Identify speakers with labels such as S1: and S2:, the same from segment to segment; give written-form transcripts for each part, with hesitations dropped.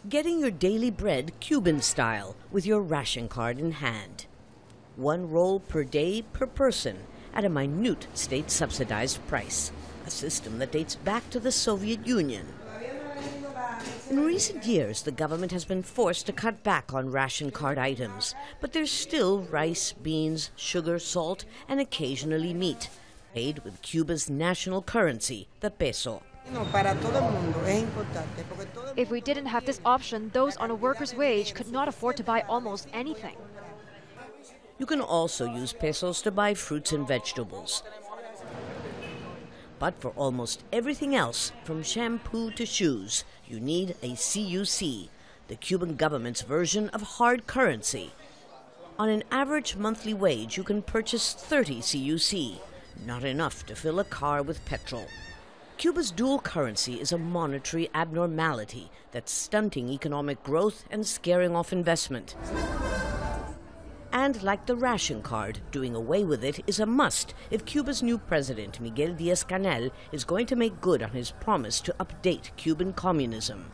S1: Getting your daily bread Cuban style with your ration card in hand. 1 roll per day per person at a minute state-subsidized price, a system that dates back to the Soviet Union. In recent years, the government has been forced to cut back on ration card items, but there's still rice, beans, sugar, salt, and occasionally meat, paid with Cuba's national currency, the peso.
S2: If we didn't have this option, those on a worker's wage could not afford to buy almost anything.
S1: You can also use pesos to buy fruits and vegetables. But for almost everything else, from shampoo to shoes, you need a CUC, the Cuban government's version of hard currency. On an average monthly wage, you can purchase 30 CUC, not enough to fill a car with petrol. Cuba's dual currency is a monetary abnormality that's stunting economic growth and scaring off investment. And like the ration card, doing away with it is a must if Cuba's new president, Miguel Diaz-Canel, is going to make good on his promise to update Cuban communism.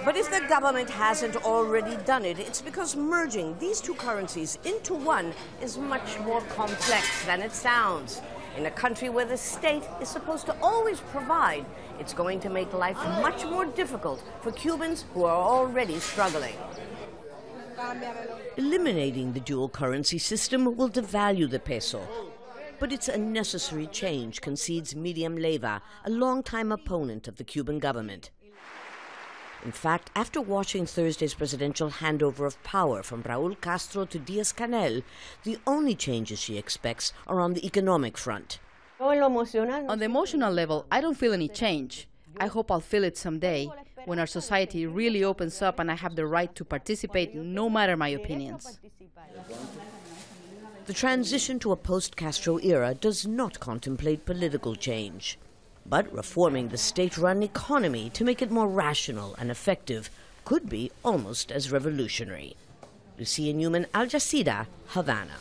S1: But if the government hasn't already done it, it's because merging these two currencies into one is much more complex than it sounds. In a country where the state is supposed to always provide, it's going to make life much more difficult for Cubans who are already struggling. Eliminating the dual currency system will devalue the peso. But it's a necessary change, concedes MIRIAM LEIVA, a longtime opponent of the Cuban government. In fact, after watching Thursday's presidential handover of power from Raúl Castro to Diaz-Canel, the only changes she expects are on the economic front.
S3: On the emotional level, I don't feel any change. I hope I'll feel it someday, when our society really opens up and I have the right to participate no matter my opinions.
S1: The transition to a post-Castro era does not contemplate political change. But reforming the state-run economy to make it more rational and effective could be almost as revolutionary. Lucia, Newman, Al Jazeera, Havana.